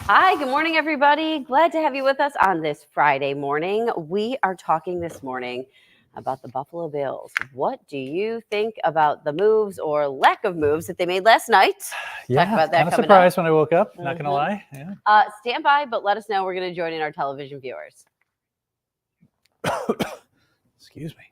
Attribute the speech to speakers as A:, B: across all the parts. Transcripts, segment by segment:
A: Hi, good morning, everybody. Glad to have you with us on this Friday morning. We are talking this morning about the Buffalo Bills. What do you think about the moves or lack of moves that they made last night?
B: Yeah,
A: Talk about that
B: kind of
A: coming
B: surprised
A: up.
B: when I woke up. Not gonna lie. Yeah.
A: Stand by, but let us know. We're going to join in our television viewers.
B: Excuse me.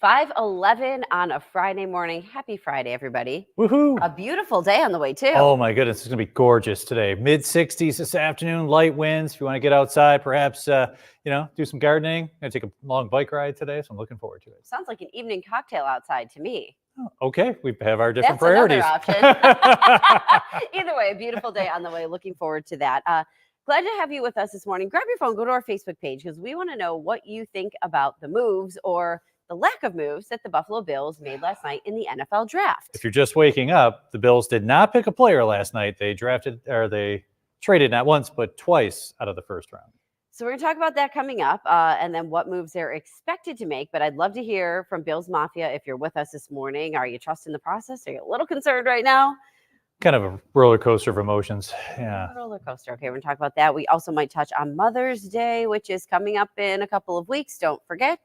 A: 5:11 on a Friday morning. Happy Friday, everybody.
B: Woohoo!
A: A beautiful day on the way, too.
B: Oh my goodness, it's gonna be gorgeous today. Mid 60s this afternoon, light winds. If you want to get outside, perhaps do some gardening. I'm gonna take a long bike ride today, so I'm looking forward to it.
A: Sounds like an evening cocktail outside to me.
B: Oh, okay, we have our different
A: That's
B: priorities.
A: Another option. Either way, a beautiful day on the way. Looking forward to that. Glad to have you with us this morning. Grab your phone, go to our Facebook page because we want to know what you think about the moves or the lack of moves that the Buffalo Bills made last night in the NFL draft.
B: If you're just waking up, the Bills did not pick a player last night. They traded not once but twice out of the first round.
A: So we're going to talk about that coming up and then what moves they're expected to make. But I'd love to hear from Bills Mafia if you're with us this morning. Are you trusting the process? Are you a little concerned right now?
B: Kind of a roller coaster of emotions. Yeah.
A: Roller coaster. Okay, we're going to talk about that. We also might touch on Mother's Day, which is coming up in a couple of weeks. Don't forget.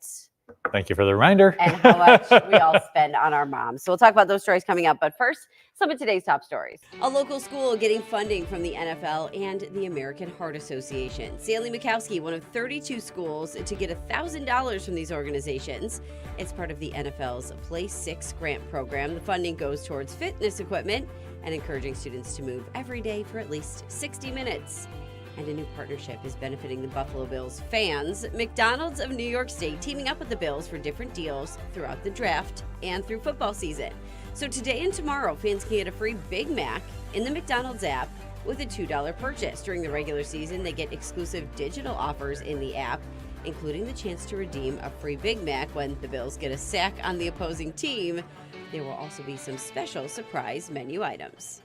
B: Thank you for the reminder.
A: And how much we all spend on our moms. So we'll talk about those stories coming up. But first, some of today's top stories. A local school getting funding from the NFL and the American Heart Association. Sally Mikowski, one of 32 schools to get $1,000 from these organizations. It's part of the NFL's Play 6 grant program. The funding goes towards fitness equipment and encouraging students to move every day for at least 60 minutes. And a new partnership is benefiting the Buffalo Bills fans. McDonald's of New York State teaming up with the Bills for different deals throughout the draft and through football season. So today and tomorrow, fans can get a free Big Mac in the McDonald's app with a $2 purchase. During the regular season, they get exclusive digital offers in the app, including the chance to redeem a free Big Mac when the Bills get a sack on the opposing team. There will also be some special surprise menu items.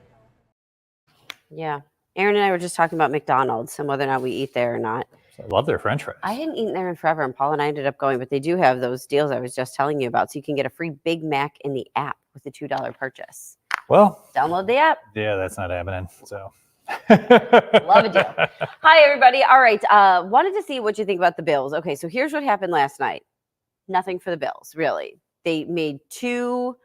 A: Yeah. Aaron and I were just talking about McDonald's and whether or not we eat there or not.
B: I love their French fries.
A: I hadn't eaten there in forever, and Paul and I ended up going, but they do have those deals I was just telling you about. So you can get a free Big Mac in the app with a $2 purchase.
B: Well,
A: download the app.
B: Yeah, that's not happening. So
A: love a deal. Hi, everybody. All right. Wanted to see what you think about the Bills. Okay, so here's what happened last night. Nothing for the Bills, really. They made two.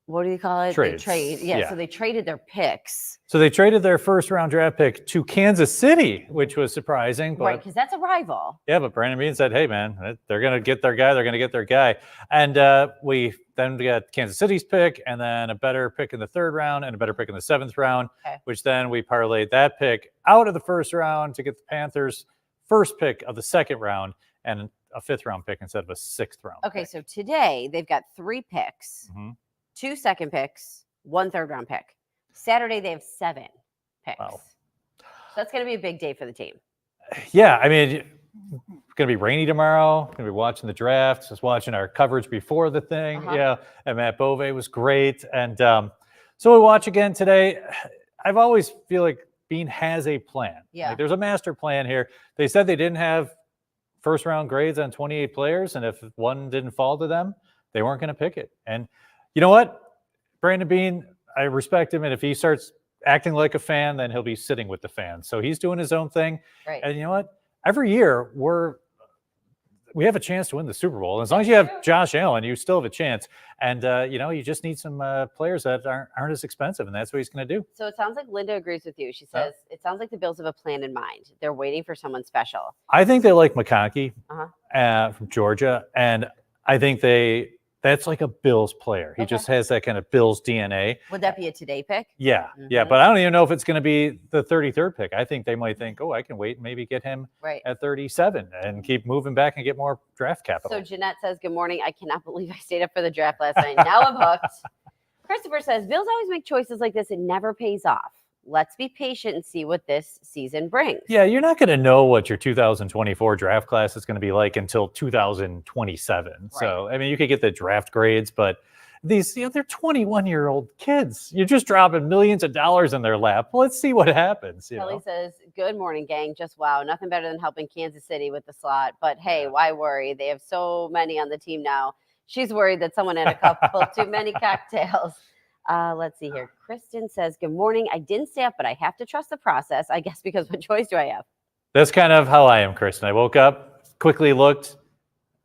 A: What do you call it?
B: Trades.
A: Yeah, so they traded their picks.
B: So they traded their first round draft pick to Kansas City, which was surprising. But,
A: right, because that's a rival.
B: Yeah, but Brandon Beane said, hey, man, they're going to get their guy. They're going to get their guy. And we got Kansas City's pick and then a better pick in the third round and a better pick in the seventh round, which then we parlayed that pick out of the first round to get the Panthers' first pick of the second round and a fifth round pick instead of a sixth round pick.
A: So today they've got 3 picks. 2 second picks, 1 third round pick. Saturday, they have 7 picks. Wow. So that's going to be a big day for the team.
B: Yeah, I mean, it's going to be rainy tomorrow. Going to be watching the draft, just watching our coverage before the thing. Yeah, and Matt Bove was great. And so we watch again today. I've always feel like Beane has a plan.
A: Yeah.
B: Like, there's a master plan here. They said they didn't have first round grades on 28 players, and if one didn't fall to them, they weren't going to pick it. And you know what? Brandon Beane, I respect him. And if he starts acting like a fan, then he'll be sitting with the fans. So he's doing his own thing.
A: Right.
B: And you know what? Every year we have a chance to win the Super Bowl. As long as you have Josh Allen, you still have a chance. And, you just need some players that aren't as expensive. And that's what he's going to do.
A: So it sounds like Linda agrees with you. She says, It sounds like the Bills have a plan in mind. They're waiting for someone special.
B: I think they like McConkey from Georgia. And I think that's like a Bills player. He just has that kind of Bills DNA.
A: Would that be a today pick?
B: Yeah, yeah. But I don't even know if it's going to be the 33rd pick. I think they might think, I can wait and maybe get him at 37 and keep moving back and get more draft capital.
A: So Jeanette says, good morning. I cannot believe I stayed up for the draft last night. Now I'm hooked. Christopher says, Bills always make choices like this. It never pays off. Let's be patient and see what this season brings.
B: Yeah, you're not going to know what your 2024 draft class is going to be like until 2027. Right. So, I mean, you could get the draft grades, but these, they're 21-year-old kids. You're just dropping millions of dollars in their lap. Let's see what happens.
A: Kelly says, good morning, gang. Just wow. Nothing better than helping Kansas City with the slot. But hey, why worry? They have so many on the team now. She's worried that someone had a couple too many cocktails. Let's see here. Kristen says, good morning. I didn't stay up, but I have to trust the process, I guess, because what choice do I have?
B: That's kind of how I am, Kristen. I woke up, quickly looked.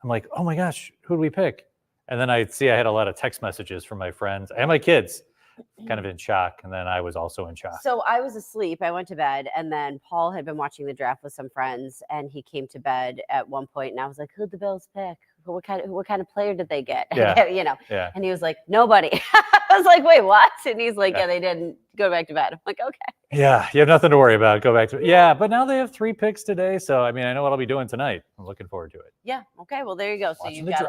B: I'm like, oh my gosh, who do we pick? And then I see I had a lot of text messages from my friends and my kids, kind of in shock. And then I was also in shock.
A: So I was asleep. I went to bed, and then Paul had been watching the draft with some friends, and he came to bed at one point, and I was like, who'd the Bills pick? What kind of player did they get?
B: Yeah.
A: Yeah. And he was like, nobody. I was like, wait, what? And he's like, yeah, they didn't. Go back to bed. I'm like, okay.
B: Yeah, you have nothing to worry about. Go back to yeah, but now they have 3 picks today, so I mean, I know what I'll be doing tonight. I'm looking forward to it.
A: Yeah. Okay. Well, there you go. So you've got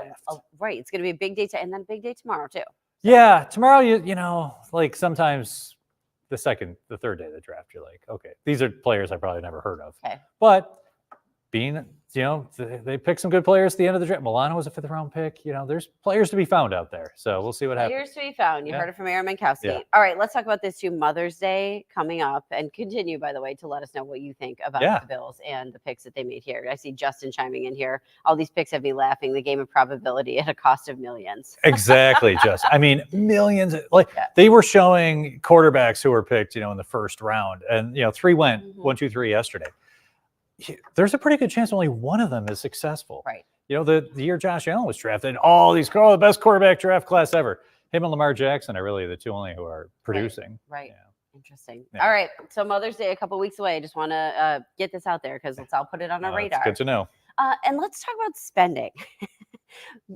A: right. It's going to be a big day and then a big day tomorrow too.
B: Yeah, tomorrow you know, like sometimes the third day of the draft, you're like, okay, these are players I probably never heard of.
A: Okay.
B: But being, they picked some good players at the end of the draft. Milano was a 5th round pick. There's players to be found out there. So we'll see what happens.
A: Players to be found. You heard it from Aaron Mankowski. Yeah. All right, let's talk about this too. Mother's Day coming up, and continue, by the way, to let us know what you think about the Bills and the picks that they made here. I see Justin chiming in here. All these picks have me laughing. The game of probability at a cost of millions.
B: Exactly, Justin. I mean, millions. They were showing quarterbacks who were picked, in the first round, and 3 went 1, 2, 3 yesterday. There's a pretty good chance only one of them is successful.
A: Right.
B: The year Josh Allen was drafted, the best quarterback draft class ever. Him and Lamar Jackson are really the 2 only who are producing.
A: Right. Yeah. Interesting. Yeah. All right. So Mother's Day, a couple weeks away. I just want to get this out there because I'll put it on our radar.
B: Good to know.
A: And let's talk about spending.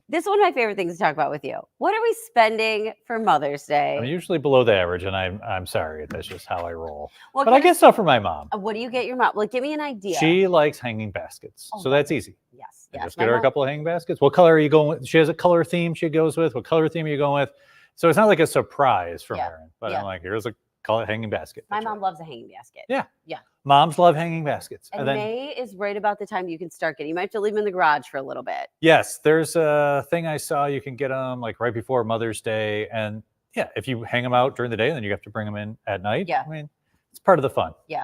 A: This is one of my favorite things to talk about with you. What are we spending for Mother's Day?
B: I'm usually below the average, and I'm sorry. That's just how I roll. Well, but I get stuff for my mom.
A: What do you get your mom? Give me an idea.
B: She likes hanging baskets, so that's easy.
A: Yes.
B: Just get her a couple of hanging baskets. What color are you going with? She has a color theme she goes with. What color theme are you going with? So it's not like a surprise from Aaron, but I'm like, here's a hanging basket.
A: My mom loves a hanging basket.
B: Yeah. Moms love hanging baskets.
A: And then, May is right about the time you can start getting. You might have to leave them in the garage for a little bit.
B: Yes, there's a thing I saw. You can get them like right before Mother's Day, and if you hang them out during the day, then you have to bring them in at night.
A: Yeah,
B: I mean, it's part of the fun.
A: Yeah.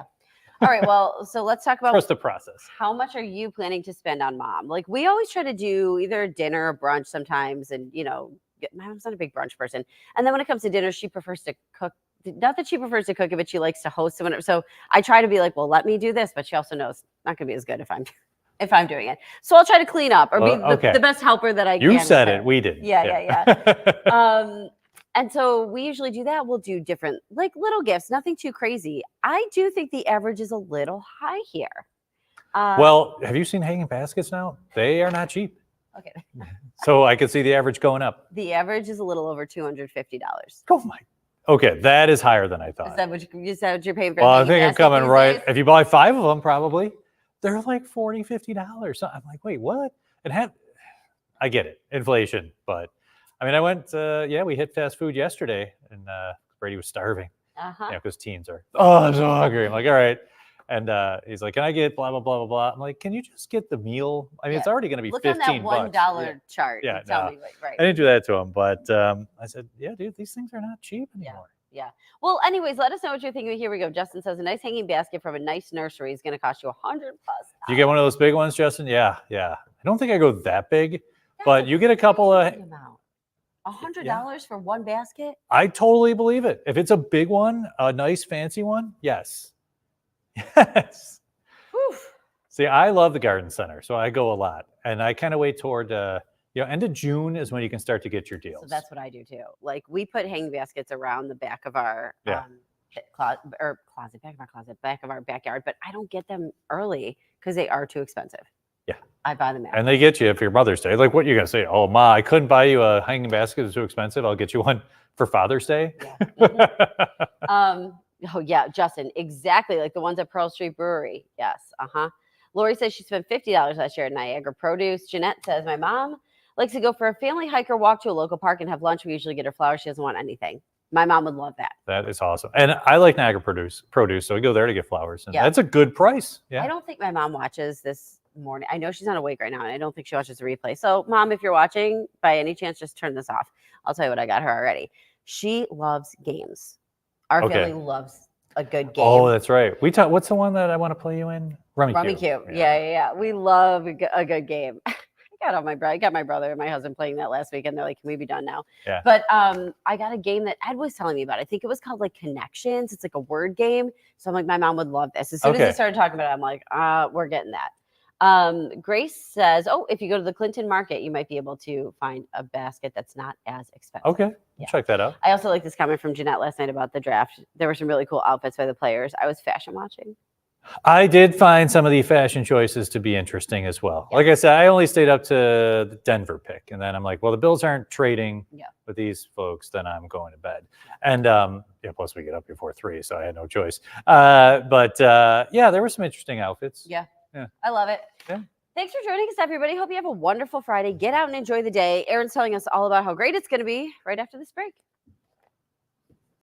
A: All right. Well, so let's talk about
B: trust the process.
A: How much are you planning to spend on mom? Like we always try to do either dinner or brunch sometimes, and my mom's not a big brunch person. And then when it comes to dinner, she prefers to cook. Not that she prefers to cook it, but she likes to host it. So I try to be like, well, let me do this. But she also knows it's not going to be as good if I'm doing it. So I'll try to clean up or be the best helper that I can.
B: You said it. We didn't.
A: Yeah. And so we usually do that. We'll do different, like little gifts, nothing too crazy. I do think the average is a little high here.
B: Well, have you seen hanging baskets now? They are not cheap.
A: Okay.
B: So I could see the average going up.
A: The average is a little over $250.
B: Oh my. Okay, that is higher than I thought.
A: Is that what you're paying for?
B: Well, I think I'm coming right. If you buy 5 of them, probably they're like $40, $50. So I'm like, wait, what? I get it, inflation, but I mean, I went. We hit fast food yesterday, and Brady was starving. Because teens are. Oh, I'm so hungry. I'm like, all right. And he's like, can I get blah, blah, blah, blah, blah. I'm like, can you just get the meal? I mean, it's already going to be $15.
A: Look on that $1 chart.
B: Yeah,
A: tell me, right.
B: I didn't do that to him, but I said, yeah, dude, these things are not cheap anymore.
A: Yeah. Well, anyways, let us know what you're thinking. Here we go. Justin says a nice hanging basket from a nice nursery is going to cost you $100+.
B: You get one of those big ones, Justin? Yeah. I don't think I go that big, but you get a couple of.
A: $100 for one basket?
B: I totally believe it. If it's a big one, a nice fancy one, yes. Yes.
A: Whew.
B: See, I love the garden center, so I go a lot, and I kind of wait toward end of June is when you can start to get your deals.
A: So that's what I do too. Like we put hanging baskets around the back of our back of our backyard, but I don't get them early because they are too expensive.
B: Yeah,
A: I buy them after.
B: And they get you for your Mother's Day. Like, what you're gonna say? Oh, Ma, I couldn't buy you a hanging basket; it's too expensive. I'll get you one for Father's Day.
A: Yeah. Oh, yeah, Justin, exactly like the ones at Pearl Street Brewery. Yes, Lori says she spent $50 last year at Niagara Produce. Jeanette says, my mom likes to go for a family hike or walk to a local park and have lunch. We usually get her flowers. She doesn't want anything. My mom would love that.
B: That is awesome. And I like Niagara Produce, so we go there to get flowers. And that's a good price. Yeah.
A: I don't think my mom watches this morning. I know she's not awake right now, and I don't think she watches the replay. So, Mom, if you're watching, by any chance, just turn this off. I'll tell you what I got her already. She loves games. Our family loves a good game.
B: Oh, that's right. What's the one that I want to play you in? Rummy
A: Cube. Yeah. We love a good game. I got my brother and my husband playing that last week, and they're like, "Can we be done now?"
B: Yeah.
A: But I got a game that Ed was telling me about. I think it was called like Connections. It's like a word game. So I'm like, my mom would love this. As soon as he started talking about it, I'm like, we're getting that. Grace says, "Oh, if you go to the Clinton Market, you might be able to find a basket that's not as expensive."
B: Okay, check that out.
A: I also like this comment from Jeanette last night about the draft. There were some really cool outfits by the players. I was fashion watching.
B: I did find some of the fashion choices to be interesting as well. Like I said, I only stayed up to the Denver pick, and then I'm like, well, the Bills aren't trading with these folks, then I'm going to bed. And plus we get up before 3, so I had no choice. But there were some interesting outfits.
A: Yeah. I love it.
B: Yeah.
A: Thanks for joining us, everybody. Hope you have a wonderful Friday. Get out and enjoy the day. Aaron's telling us all about how great it's going to be right after this break.